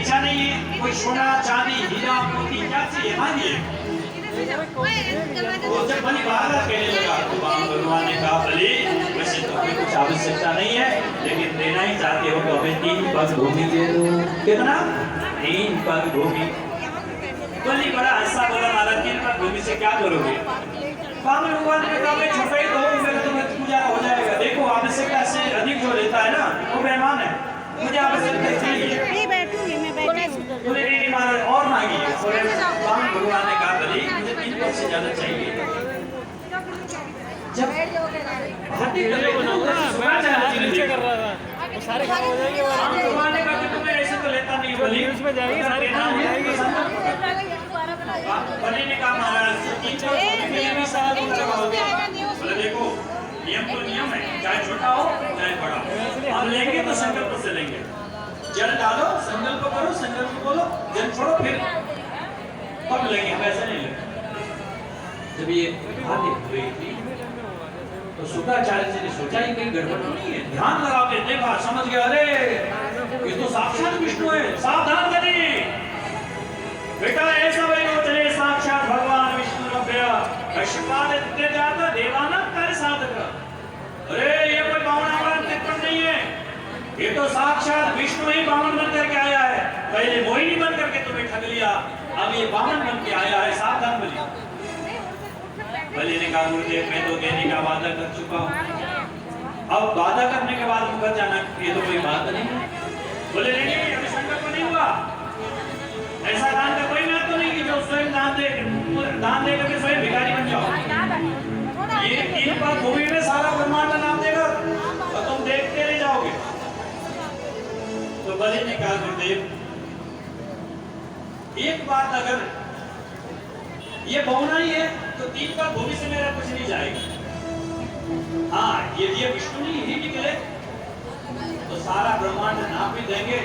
इच्छा नहीं है, कोई सोना चांदी हीरा मोती क्या चाहिए मांगिए। वो जब बलि बाहर कहने लगा तो भगवान ने कहा बलि वैसे तो हमें कुछ आवश्यकता नहीं है, लेकिन देना ही चाहते हो तो हमें 3 पग भूमि दे दो। कितना? 3 पग भूमि। बलि बड़ा हंसा बोला महाराज 3 पग भूमि से क्या करोगे? भगवान ने कहा छुपे तो तुम्हें पूजा हो जाएगा। देखो आवश्यकता से अधिक जो लेता है ना वो बेईमान है। मुझे आवश्यकता चाहिए नहीं बैठूंगी मैं बैठे बोले नहीं महाराज और मांगिए। भगवान ने कहा बलि मुझे 3 पग से ज्यादा चाहिए। जब हाथी गले बनाऊंगा नीचे कर रहा था वो सारे खराब हो जाएंगे। भगवान ने कहा कि तुम्हें ऐसे तो लेता नहीं बलि उसमें जाएगी सारी खराब हो जाएगी। बलि ने कहा महाराज 3 पग में भी सारा दूर लगाओगे। बोले देखो नियम तो नियम है, चाहे छोटा हो चाहे बड़ा हो, हम लेंगे तो संकल्प से लेंगे। जल डालो संकल्प करो संकल्प बोलो जल छोड़ो फिर कब लेंगे, पैसे नहीं लेंगे। जब ये बात हुई थी तो शुक्राचार्य जी ने सोचा ही कहीं गड़बड़ नहीं है। ध्यान लगा के देखा समझ गया अरे ये तो साक्षात विष्णु है। सावधान करिए बेटा ऐसा वही चले साक्षात भगवान विष्णु कश्यपाद जाता देवानंद कार्य साधक। अरे ये कोई बावना टिप्पण नहीं है, ये तो साक्षात विष्णु ही बामन बन करके आया है। पहले मोहिनी बन करके तुम्हें ठग लिया, अब ये बामन बन के आया है। सावधान बलि। बलि ने कहा गुरुदेव मैं तो देने का वादा कर चुका हूँ, अब वादा करने के बाद मुकर जाना ये तो कोई बात नहीं। बोले नहीं अभी संकल्प नहीं हुआ, ऐसा दान का कोई महत्व नहीं कि जो स्वयं दान दे करके स्वयं भिखारी बन जाओ। ये 3 पग भूमि में सारा ब्रह्मांड नाम देगा और तुम देखते रह जाओगे। तो बलि ने कहा गुरुदेव एक बात अगर ये बहुना ही है तो 3 पग भूमि से मेरा कुछ नहीं जाएगा। हाँ ये विष्णु ही निकले तो सारा ब्रह्मांड नाम भी देंगे।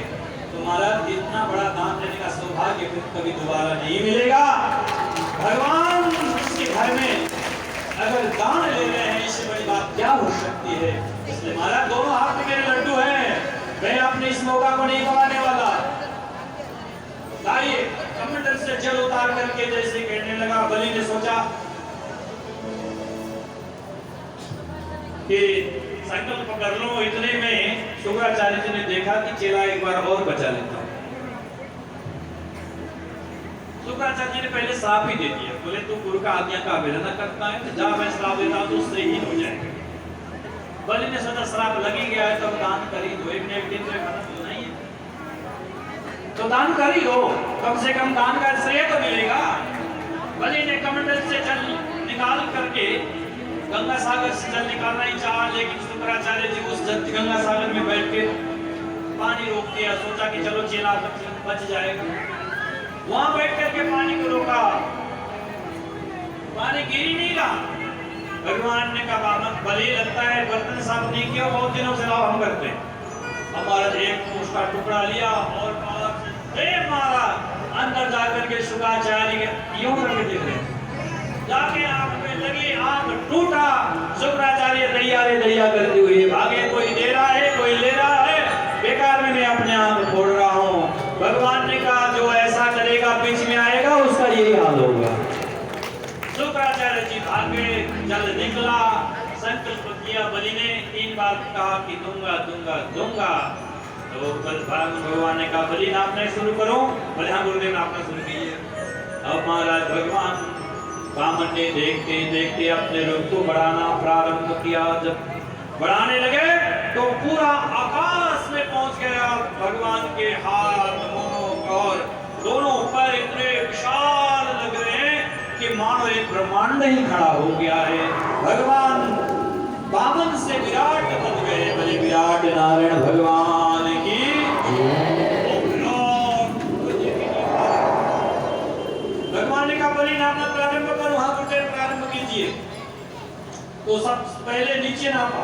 तुम्हारा इतना बड़ा दान देने का सौभाग्य फिर कभी दोबारा नहीं मिलेगा। भगवान उसके घर में अगर दान ले रहे हैं इससे बड़ी बात क्या हो सकती है। इसलिए महाराज दोनों हाथ में मेरे लड्डू हैं, मैं अपने इस मौका को नहीं गंवाने वाला। लाइए कमंडल से जल उतार करके जैसे कहने लगा बलि ने सोचा कि संकल्प कर लो। इतने में शुक्राचार्य जी ने देखा कि चेला एक बार और बचा लेता हूं। शुक्राचार्य जी ने पहले श्राप ही दे दिया। बोले तू गुरु का आज्ञा का अवहेलना करता है तो जा मैं श्राप देता हूं तो उससे ही हो जाएगा। बलि ने सोचा श्राप लगी गया है तब दान कर ही दो, एक न एक दिन तो खाना मिलना ही है तो दान कर ही दो, कम से कम दान का श्रेय तो मिलेगा। बलि ने कमंडल से जल निकाल करके गंगा सागर से जल निकालना ही चाहा, लेकिन शुक्राचार्य जी उस गंगा सागर में बैठ के पानी रोक दिया। सोचा कि चलो चेला बच जाएगा। वहां बैठ करके पानी को रोका, पानी गिर ही नहीं रहा। भगवान ने कहा बलि लगता है बर्तन साफ नहीं किया, बहुत दिनों से लाओ हम करते हैं। हमारा एक उसका टुकड़ा लिया और मारा अंदर जाकर के शुक्राचार्य के यूं करके देख रहे जाके आंख में लगी, आंख टूटा। शुक्राचार्य दैया करते हुए भागे। कोई दे रहा है कोई ले रहा है, बेकार में मैं अपने आंख फोड़ रहा हूँ। भगवान ने कहा जो ऐसा करेगा बीच में आएगा उसका यही हाल होगा। शुक्राचार्य जी भागे, जल निकला, संकल्प किया। बलि ने 3 बार कहा कि दूंगा दूंगा दूंगा। तो भगवान ने कहा बलि नापना शुरू करो। बोले हाँ गुरुदेव नापना शुरू कीजिए। अब महाराज भगवान बामन ने देखते देखते अपने रूप को बढ़ाना प्रारंभ किया। जब बढ़ाने लगे तो पूरा आकाश में पहुंच गया। भगवान के हाथ मुंह और दोनों पैर इतने विशाल लग रहे हैं कि मानो एक ब्रह्मांड ही खड़ा हो गया है। भगवान बामन से विराट बन गए। बलि विराट नारायण भगवान की भगवान ने कहा बलि नापना प्रारंभ करो। हाँ गुरुदेव प्रारंभ कीजिए। तो सब पहले नीचे नापा,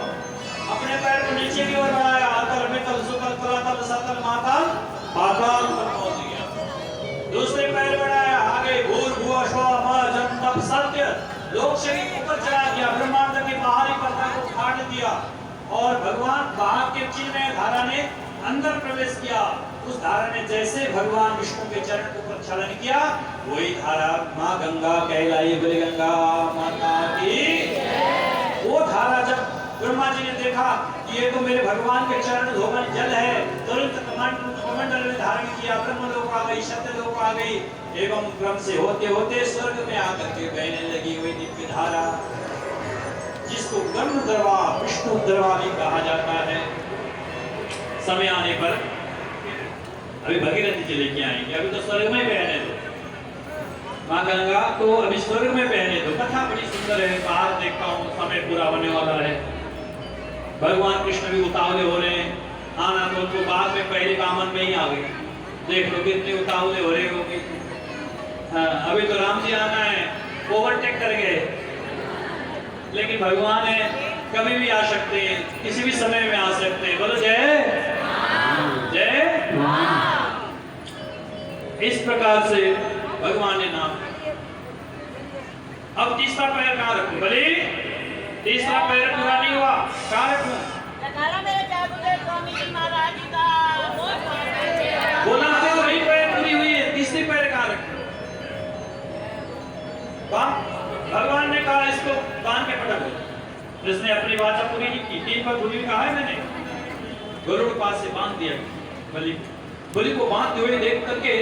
अपने पैर को नीचे की ओर बढ़ाया। अतल मितल सुतल तलातल सतल मातल पाताल तक पहुंच गया। दूसरे पैर बढ़ाया, आगे भूर भुव स्व म जन तप सत्य लोक शरीर ऊपर चढ़ा दिया। ब्रह्मांड के बाहरी पर्दा को फाड़ दिया और भगवान बाहर के चिन्ह में धारा ने अंदर प्रवेश किया, उस धारा ने जैसे भगवान विष्णु के चरण को प्रक्षालन किया, वही धारा माँ गंगा कहलाई। बोले गंगा माता की। वो धारा जब ब्रह्मा जी ने देखा कि ये तो मेरे भगवान के चरण धोवन जल है, तुरंत कमंडल में धारण किया, ब्रह्मलोक आ गई, सत्यलोक आ गई, एवं क्रम से होते होते स्वर्ग में आकर के बहने लगी हुई दिव्य धारा, जिसको गंधर्वा विष्णु दरवा भी कहा जाता है। समय आने पर अभी भगीरथी जी लेके आएंगे, अभी तो स्वर्ग में बहने दो माँ गंगा, तो अभी स्वर्ग में बहने दो। कथा बड़ी सुंदर है, बाहर देखता हूँ समय पूरा होने वाला है, भगवान कृष्ण भी उतावले हो रहे हैं, आना तो उनको बाद में पहले बामन में ही आ गए। देख लो कितने उतावले हो रहे हो कि हाँ, अभी तो राम जी आना है, ओवरटेक कर गए, लेकिन भगवान है, कभी भी आ सकते हैं, किसी भी समय में आ सकते हैं। बोलो जय जय। इस प्रकार से भगवान ने नाम। अब तीसरा पैर कहाँ रखूं? भले तीसरा पैर पूरा नहीं हुआ, कहाँ रखूं? बोला तो वही पैर पूरी हुई है, तीसरी पैर कहाँ रखूं? भगवान ने कहा इसको बांध के पटक दो। जिसने अपनी वाचा पूरी नहीं की, तीन पर पूरी कहा है मैंने, गरुड़ पास से बांध दिया। बलि बलि को बांधते हुए देख करके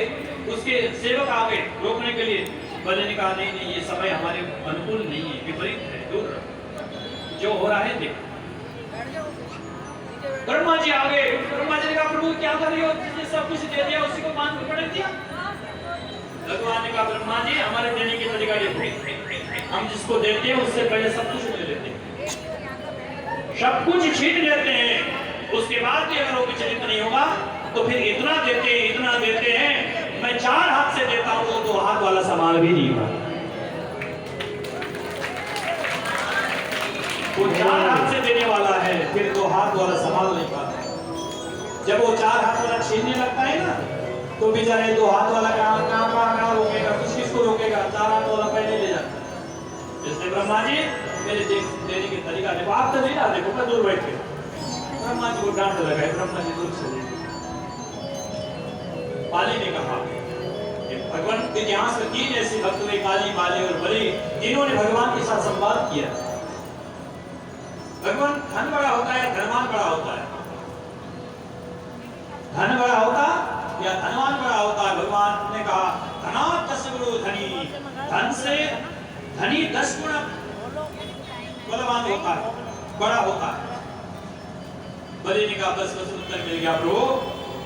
उसके सेवक आ गए रोकने के लिए। बलि ने कहा नहीं नहीं, ये समय हमारे अनुकूल नहीं है, विपरीत है, दूर रहो, जो हो रहा है देखो। ब्रह्मा जी आ गए। ब्रह्मा जी ने कहा प्रभु क्या कर रहे हो, जिसने सब कुछ दे दिया उसी को बांध के पटक दिया। भगवान ने कहा ब्रह्मा जी हमारे देने की तरीका ये, हम जिसको देते हैं उससे पहले सब कुछ ले लेते हैं, सब कुछ छीन लेते हैं, उसके बाद भी अगर वो विचलित नहीं होगा तो फिर इतना देते हैं, मैं 4 हाथ से देता हूं तो 2 हाथ वाला सामान भी नहीं होगा। वो 4 हाथ से देने वाला है, फिर 2 हाथ वाला संभाल नहीं पाता। जब वो 4 हाथ वाला छीनने लगता है ना, तो बेचारे 2 हाथ वाला कहाँ रोकेगा, किसको रोकेगा, 4 हाथ वाला पहले ले जाता है। इसलिए ब्रह्मा जी मेरे देने के तरीका देखो, आप तो नहीं ना देखो, मैं दूर बैठ के ब्रह्मा जी को डांट लगाए। ब्रह्मा जी दूर से पाली ने कहा कि भगवान के इतिहास में 3 ऐसे भक्त हुए, काली, बाली और बलि, तीनों ने भगवान के साथ संवाद किया। भगवान धन बड़ा होता है, धनवान बड़ा होता है, धन बड़ा होता या धनवान बड़ा होता है? भगवान ने कहा धनात् 10 गुणो धनी, धन से धनी 10 गुण बलवान होता है, बड़ा होता है। बलि ने कहा बस उत्तर मिल गया प्रभु,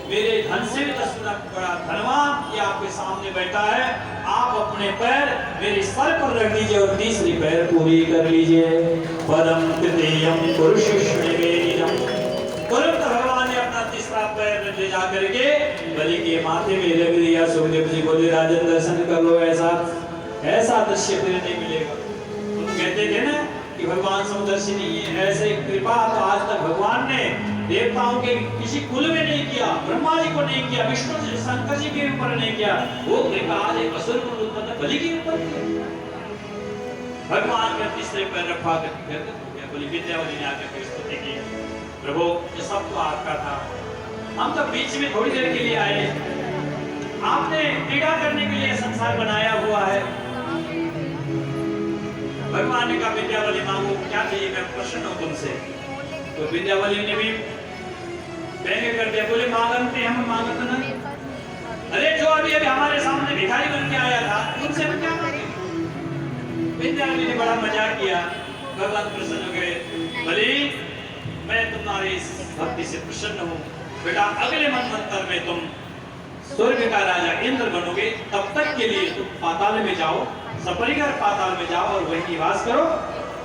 मेरे धन से भी 10 गुना बड़ा धनवान ये आपके सामने बैठा है, आप अपने पैर मेरे सर पर रख दीजिए और तीसरी पैर पूरी कर लीजिए। पदम तृतीयम पुरुषेश्वरम। तुरंत भगवान ने अपना तीसरा पैर ले जा करके बलि के माथे में रख दिया। सुखदेव जी बोले राजन दर्शन कर लो, ऐसा दृश्य फिर नहीं मिलेगा। तुम कहते थे ना कि भगवान समदर्शी नहीं है, ऐसे कृपा तो आज तक भगवान ने देवताओं के किसी कुल में नहीं किया, ब्रह्मा जी को नहीं किया, विष्णु जी शंकर जी के ऊपर नहीं किया, वो कृपा आज एक असुर को उत्पन्न बलि के ऊपर किया। भगवान का तीसरे पैर रखा करके बोली विद्यावली ने आकर के स्तुति की, प्रभु ये सब तो आपका था, हम तो बीच में थोड़ी देर के लिए आए, आपने क्रीड़ा करने के लिए संसार बनाया हुआ है। भगवान ने कहा विद्यावली मांगो क्या चाहिए, मैं प्रसन्न हूं तुमसे। तो विद्यावली ने भी व्यंग्य कर दिया, बोले मांगते हम मांगते ना, अरे जो अभी हमारे सामने भिखारी बन के आया था उनसे हम क्या मांगे। विद्यावली ने बड़ा मजाक किया। भगवान प्रसन्न हो गए, बलि मैं तुम्हारी इस भक्ति से प्रसन्न हूँ, बेटा अगले मनवंतर में तुम स्वर्ग का राजा इंद्र बनोगे, तब तक के लिए तुम पाताल में जाओ, सपरिवार पाताल में जाओ और वहीं निवास करो,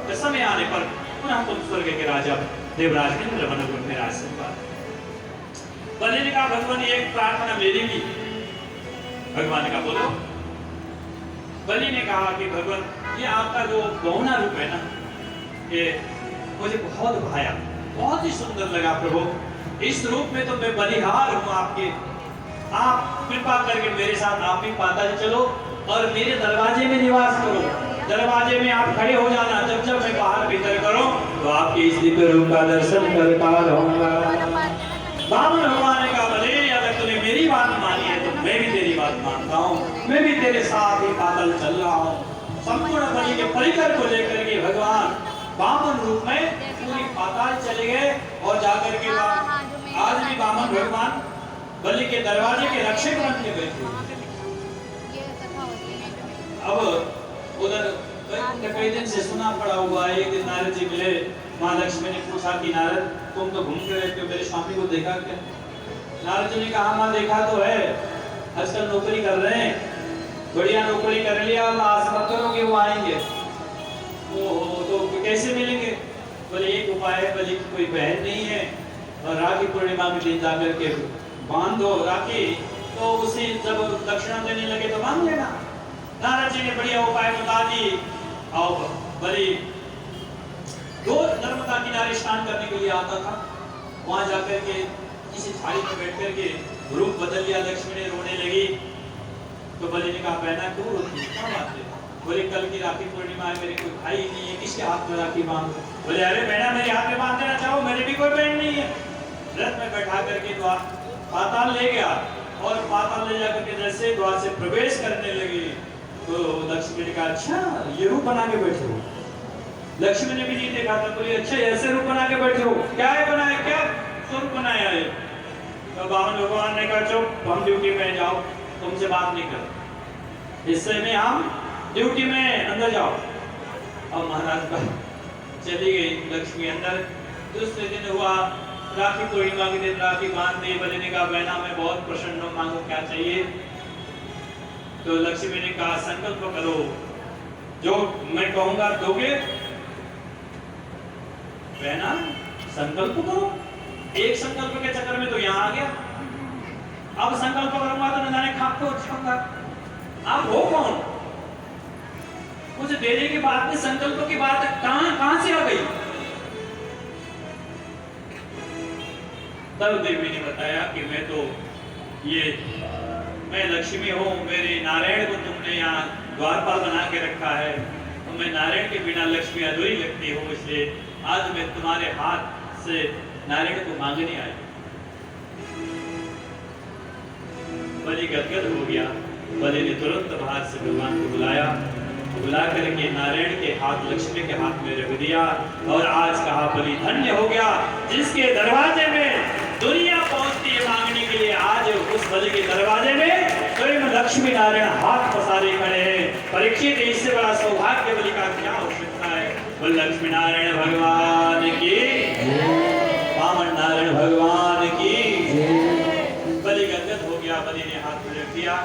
तो समय आने पर पुनः तुम स्वर्ग के राजा देवराज इंद्र बनोगे। मेरा आशीर्वाद। बलि ने कहा भगवान एक प्रार्थना मेरी भी। भगवान ने कहा बोलो। बलि ने कहा कि भगवान ये आपका जो गौना रूप है ना, ये मुझे बहुत भाया, बहुत ही सुंदर लगा प्रभु। इस रूप में तो मैं बलिहार हूँ आपके, आप कृपा करके मेरे साथ आप भी पाताल चलो और मेरे दरवाजे में निवास करो। दरवाजे में आप खड़े हो जाना, जब जब मैं बाहर भीतर करूं तो आपके इस दिव्य रूप का दर्शन करता रहूंगा। बामन भगवान ने कहा भले अगर तूने मेरी बात मानी है तो मैं भी तेरी बात मानता हूँ, मैं भी तेरे साथ ही पाताल चल रहा हूँ। संपूर्ण बलि के परिकर को लेकर के भगवान बामन रूप में पूरी पाताल चले गए और जाकर के आज भी बामन भगवान बलि के दरवाजे के रक्षक बन के बैठे। अब उधर कई दिन से सुना पड़ा हुआ है, एक दिन नारद जी मिले, माँ लक्ष्मी ने पूछा कि नारद तुम तो घूमते रहते हो, मेरे स्वामी को देखा क्या? नारद जी ने कहा माँ देखा तो है, आजकल नौकरी कर रहे हैं, बढ़िया नौकरी कर लिया, आस मत करोगे वो आएंगे। ओहो तो कैसे मिलेंगे? बोले एक उपाय है, बोले कोई बहन नहीं है और राखी पूर्णिमा के दिन जाकर के बांध दो राखी, तो उसी जब दक्षिणा देने लगे तो बांध लेना। नारद जी ने बढ़िया उपाय बता दी और बलि दो नर्मदा किनारे स्नान करने के लिए आता था, वहां जाकर के किसी थाली में बैठ कर के रूप बदल लिया। लक्ष्मी ने रोने लगी तो बलि ने कहा बहना क्यों रोती, क्या बात है? बोले कल की राखी पूर्णिमा है, मेरे कोई भाई नहीं है, किसके हाथ में राखी बांध? बोले अरे बहना मेरे हाथ में बांध देना चाहो, मेरे भी कोई बहन नहीं है। रथ में बैठा करके द्वार पाताल ले गया और पाताल ले जाकर के जैसे द्वार से प्रवेश करने लगी तो लक्ष्मी ने कहा अच्छा ये रूप बना के बैठे हो। लक्ष्मी ने भी नहीं देखा था, बोली अच्छा ऐसे रूप बना के बैठे हो, क्या है बनाया, क्या स्वरूप बनाया है? तो बामन भगवान ने कहा चुप, हम ड्यूटी में जाओ, तुमसे बात नहीं कर, इससे में हम ड्यूटी में अंदर जाओ। अब महाराज चली गई लक्ष्मी अंदर। दूसरे दिन हुआ राखी पूर्णिमा के दिन राखी बांध दी। बलि ने कहा बहना मैं बहुत प्रसन्न हूं, मांगो क्या चाहिए? तो लक्ष्मी ने कहा संकल्प करो, जो मैं कहूंगा दोगे? बहना संकल्प करो। एक संकल्प के चक्कर में तो यहाँ आ गया, अब संकल्प करूंगा तो न जाने खाप को छूंगा। आप हो कौन? मुझे देने की बात में संकल्प की बात कहां से आ गई? तब देवी ने बताया कि मैं लक्ष्मी हूँ, मेरे नारायण को तुमने यहाँ द्वारपाल बना के रखा है, तो मैं नारायण के बिना लक्ष्मी अधूरी लगती हूँ, इसलिए आज मैं तुम्हारे हाथ से नारायण को मांगने आई। बलि गदगद हो गया। बलि ने तुरंत बाहर से भगवान को बुला करके नारायण के हाथ लक्ष्मी के हाथ में रख दिया और आज कहा बलि धन्य हो गया जिसके दरवाजे में दुनिया पहुंचती है मांगने के लिए। आज उस बलि के दरवाजे में स्वयं लक्ष्मी नारायण हाथ पसारे खड़े हैं। परीक्षित इससे बड़ा सौभाग्य बलि का क्या हो सकता है? बोल लक्ष्मी नारायण भगवान की, वामन नारायण भगवान की। बलि गदगद हो गया, बलि ने हाथ में रख दिया।